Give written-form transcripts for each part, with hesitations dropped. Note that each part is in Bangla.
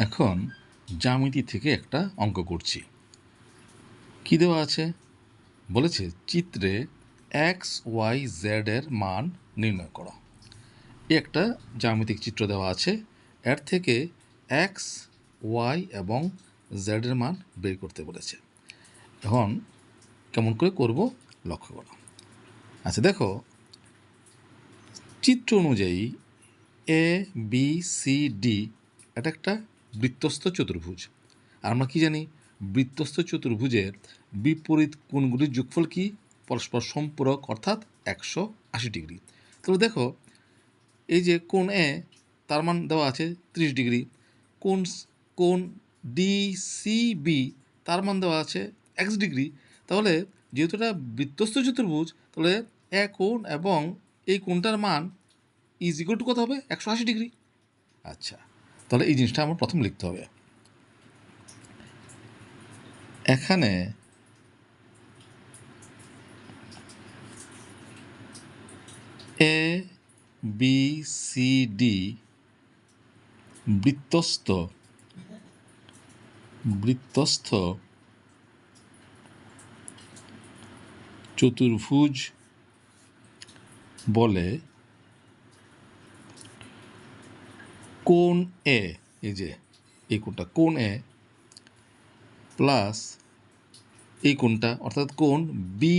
এখন জ্যামিতি থেকে একটা অঙ্ক করছি। কী দেওয়া আছে? বলেছে চিত্রে এক্স ওয়াই জেড এর মান নির্ণয় করো। একটা জ্যামিতিক চিত্র দেওয়া আছে, এর থেকে এক্স ওয়াই এবং জেড এর মান বের করতে বলেছে। এখন কেমন করে করব লক্ষ্য করো। আচ্ছা দেখো, চিত্র অনুযায়ী এ বি সি ডি এটা একটা বৃত্তস্থ চতুর্ভুজ। আর আমরা কি জানি, বৃত্তস্থ চতুর্ভুজের বিপরীত কোণগুলির যোগফল কি? পরস্পর সম্পূরক, অর্থাৎ 180 ডিগ্রি। তাহলে দেখো, এই যে কোণ এ, তার মান দেওয়া আছে 30 ডিগ্রি। কোণ ডি সি বি, তার মান দেওয়া আছে এক্স ডিগ্রি। তাহলে যেহেতু এটা বৃত্তস্থ চতুর্ভুজ, তাহলে এ কোণ এবং এই কোণটার মান ইজ ইকুয়াল টু কত হবে? 180 ডিগ্রি। আচ্ছা, তাহলে এই জিনিসটা আমার প্রথম লিখতে হবে। এখানে এ বি সি ডি বৃত্তস্থ চতুর্ভুজ বলে কোণ এ, এই যে এই কোণটা কোণ এ প্লাস এই কোণটা অর্থাৎ কোণ বি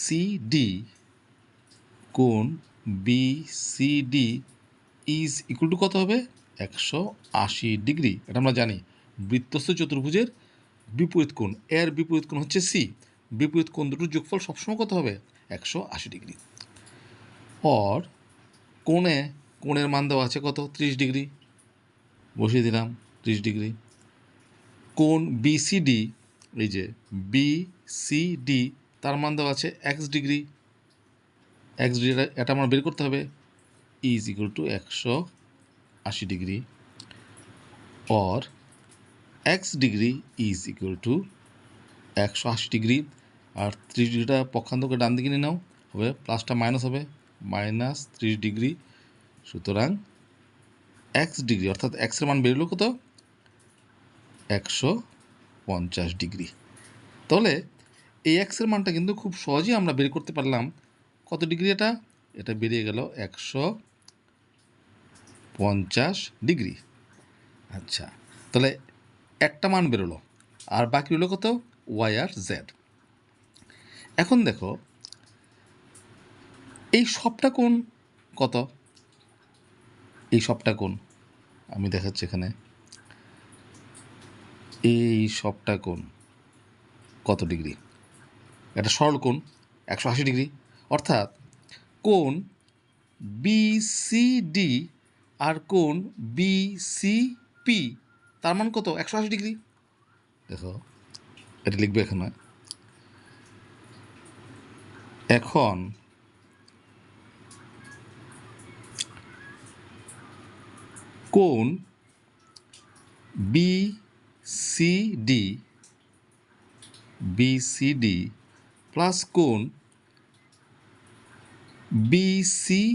সি ডি, কোণ B C D is equal to কত হবে? 180 ডিগ্রি। এটা আমরা জানি, বৃত্তস্থ চতুর্ভুজের বিপরীত কোণ, এর বিপরীত কোণ হচ্ছে সি। বিপরীত কোণ দুটোর যোগফল সবসময় কত হবে? 180 ডিগ্রি। অর কোণের মান দেওয়া আছে কত? 30 ডিগ্রি, বসিয়ে দিলাম 30 ডিগ্রি। কোণ বিসিডি, এই যে বিসিডি, তার মান দেওয়া আছে এক্স ডিগ্রি। এক্স ডিগ্রি এটা আমার বের করতে হবে, is equal to 180 degree. Or x degree is equal to 180 degree. আর 30 ডিগ্রিটা পক্ষান্তরকে ডান দিকে নিয়ে নাও, হবে প্লাসটা মাইনাস হবে, মাইনাস 30 ডিগ্রি। সুতরাং এক্স ডিগ্রি অর্থাৎ এক্সের মান বেরোলো কত? 150 ডিগ্রি। তাহলে এই এক্সের মানটা কিন্তু খুব সহজেই আমরা বের করতে পারলাম। কত ডিগ্রি এটা? এটা বেরিয়ে গেল 150 ডিগ্রি। আচ্ছা, তাহলে একটা মান বেরোলো, আর বাকি হলো কত? ওয়াই আর জেড। এখন দেখো, এই সবটা কোণ কত? এই সবটা কোণ আমি দেখাচ্ছি এখানে। এই সবটা কোণ কত ডিগ্রি? এটা সরল কোণ 180 ডিগ্রি। অর্থাৎ কোণ বিসিডি আর কোণ বিসিপি, তার মান কত? 180 ডিগ্রি। দেখো, এটা লিখবে এখানে। এখন কোণ বিসিডি প্লাস কোণ বিসিপি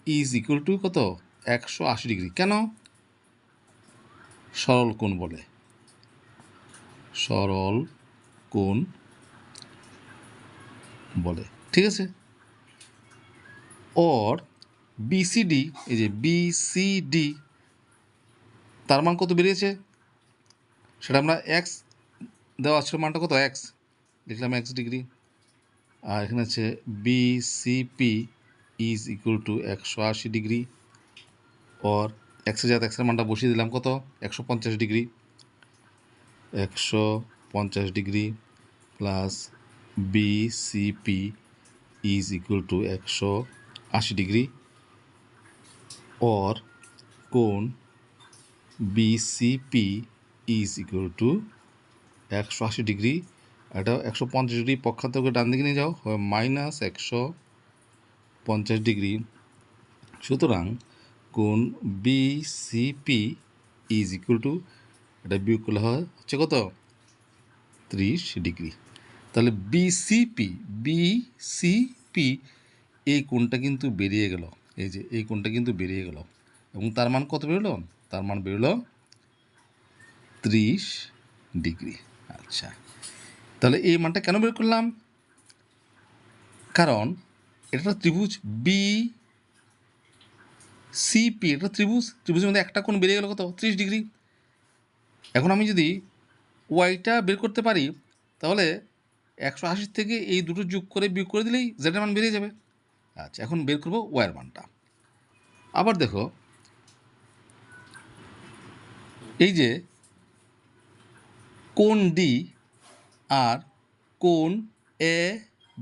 ইজ ইকুয়াল টু কত? 180 ডিগ্রি। কেন? সরল কোণ বলে, সরল কোণ বলে, ঠিক আছে। অর বিসিডি, এই যে বিসিডি, তার মান কত বেরিয়েছে? সেটা আমরা এক্স দেওয়া আছে, মানটা কত? এক্স, লিখলাম এক্স ডিগ্রি। আর এখানে আছে BCP is equal to 180 degree. Or এক্সের জায়গায় এক্সের মানটা বসিয়ে দিলাম কত? 150 degree. 150 degree plus BCP is equal to 180 degree. Or কোণ BCP is equal to 180 degree. এটা 150 ডিগ্রি পক্ষান্তরকে ডান দিকে নিয়ে যাও, হবে মাইনাস 150 ডিগ্রি। সুতরাং কোণ বিসিপি ইজ ইকুয়াল টু, এটা বিয়োগ করলে হচ্ছে কত? 30 ডিগ্রি। তাহলে বিসিপি এই কোণটা কিন্তু বেরিয়ে গেল, এই যে এই কোণটা কিন্তু বেরিয়ে গেল, এবং তার মান কত বেরোলো? তার মান বেরোলো 30 ডিগ্রি। আচ্ছা, তাহলে এই মানটা কেন বের করলাম? কারণ এটা ত্রিভুজ বি সিপি, এটা ত্রিভুজের মধ্যে একটা কোণ বেরিয়ে গেল কত? 30 ডিগ্রি। এখন আমি যদি ওয়াইটা বের করতে পারি, তাহলে 180 থেকে এই দুটো যোগ করে বিয়োগ করে দিলেই জেডের মান বেরিয়ে যাবে। আচ্ছা, এখন বের করবো ওয়াইয়ের মানটা। আবার দেখো, এই যে কোণ ডি আর কোণ এ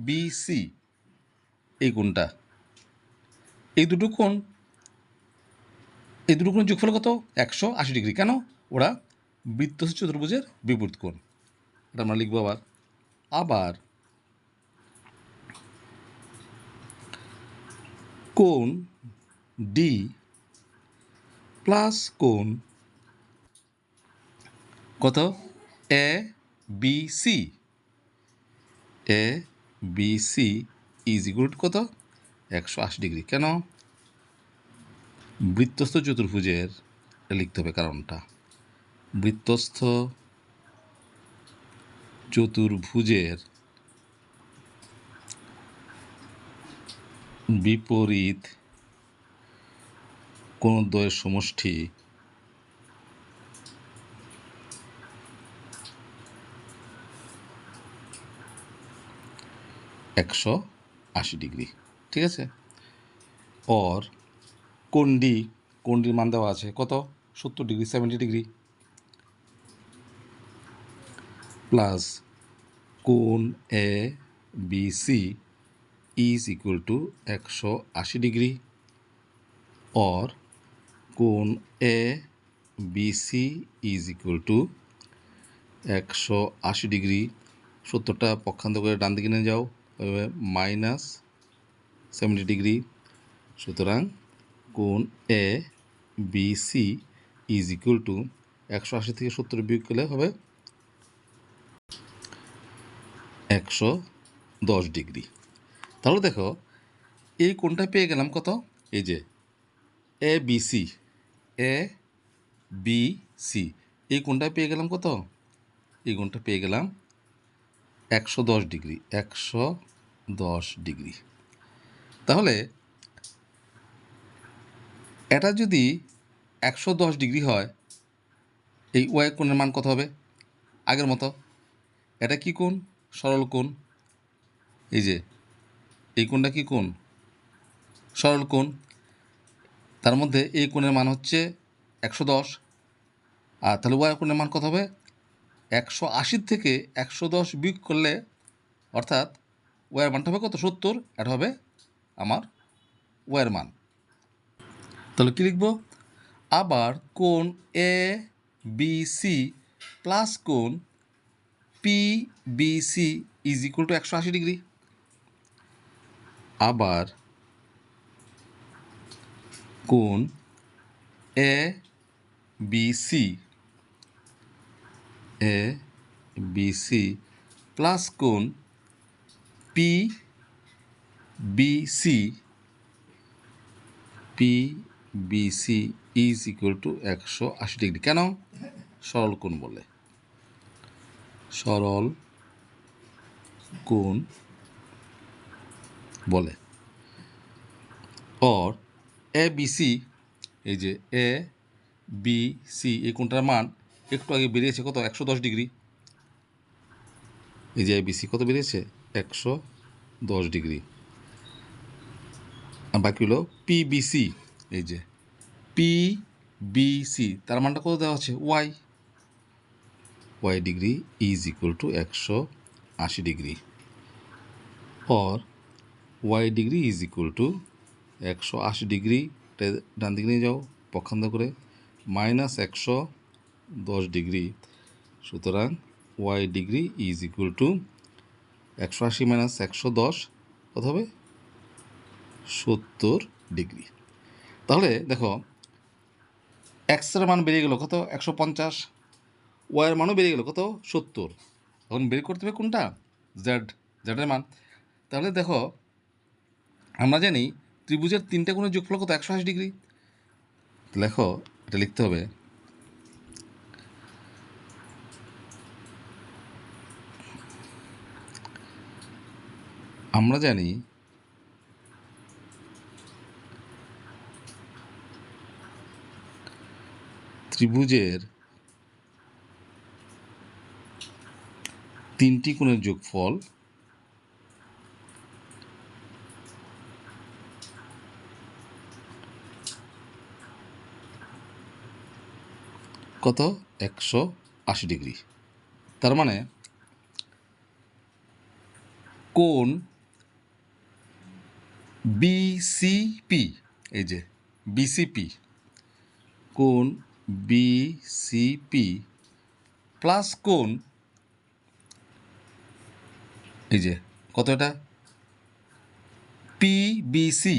বি সি, এই কোণটা, এই দুটো কোণের যোগফল কত? 180 ডিগ্রি। কেন? ওরা বৃত্তস্থ চতুর্ভুজের বিপরীত কোণ। এটা আমরা লিখবো আবার। আবার কোণ ডি প্লাস কোণ কত? A B C, A B C is equal to কত? 180 ডিগ্রি। কেন? বৃত্তস্থ চতুর্ভুজের, লিখতে হবে কারণটা, বৃত্তস্থ চতুর্ভুজের বিপরীত কোণদ্বয়ের সমষ্টি 180 ডিগ্রি। ঠিক আছে? और কোণডির মান দেওয়া আছে কত? 70 ডিগ্রি, 70 ডিগ্রি, প্লাস কোণ A B C is equal to 180 degree, or কোণ A B C is equal to 180 degree. 70টা পক্ষান্তর করে ডান দিকে নিয়ে যাও, মাইনাস 70 ডিগ্রি। সুতরাং কোণ A B C is equal to 180 থেকে 70 বিয়োগ করলে হবে 110 ডিগ্রি। তাহলে দেখো, এই কোণটা পেয়ে গেলাম কত? এই যে এ B C, A B C, এই কোণটা পেয়ে গেলাম কত? এই কোণটা পেয়ে গেলাম 110 ডিগ্রি, 110 ডিগ্রি। তাহলে এটা যদি 110 ডিগ্রি হয়, এই ওয়াই কোণের মান কত হবে? আগের মতো, এটা কি কোণ? সরল কোণ। এই যে এই কোণটা কি কোণ? সরল কোণ। তার মধ্যে এই কোণের মান হচ্ছে 110, আর তাহলে ওয়াই কোণের মান কত হবে? 180 থেকে 110 বিয়োগ করলে, অর্থাৎ ওয়াইয়ের মানটা হবে কত? 70। এটা হবে আমার ওয়াইয়ের মান। তাহলে কী লিখব? আবার কোণ এ বি সি প্লাস কোণ P B C is equal to 180 degree. আবার কোণ A B C, A B C plus কোণ P B C, P B C is equal to 180 degree. কেন? সরল কোণ বলে, সরল কোণ বলে। और এ বি সি, এই যে এ বি সি, এই কোণটার মান একটু আগে বেরিয়েছে কত? 110 ডিগ্রি। এই যে এ বি সি কত বেরিয়েছে? 110 ডিগ্রি। আর বাকি হলো পি বি সি, এই যে পি বি সি, তার মানটা কত দেওয়া আছে? Y, Y degree is equal to 180 degree, or Y degree is equal to 180 degree, ডান দিকে নিয়ে যাও পক্ষান্তর করে, মাইনাস 110 ডিগ্রি। সুতরাং Y degree is equal to 180 minus 110 কত হবে? 70 ডিগ্রি। তাহলে দেখো, এক্সের মান বেরিয়ে গেল কত? 150। ওয়াইয়ের মানও বেরিয়ে গেল কত? 70। এখন বের করতে হবে কোনটা? জেডের মান। তাহলে দেখো, আমরা জানি ত্রিভুজের 3টে কোণের যোগফল কত 180 ডিগ্রি। লেখো, এটা লিখতে হবে আমরা জানি ত্রিভুজের 3টি কোণের যোগফল কত 180 ডিগ্রি। তার মানে কোণ বিসিপি, এই যে বিসিপি, কোণ বিসিপি প্লাস কোণ এই যে কত এটা পিবিসি,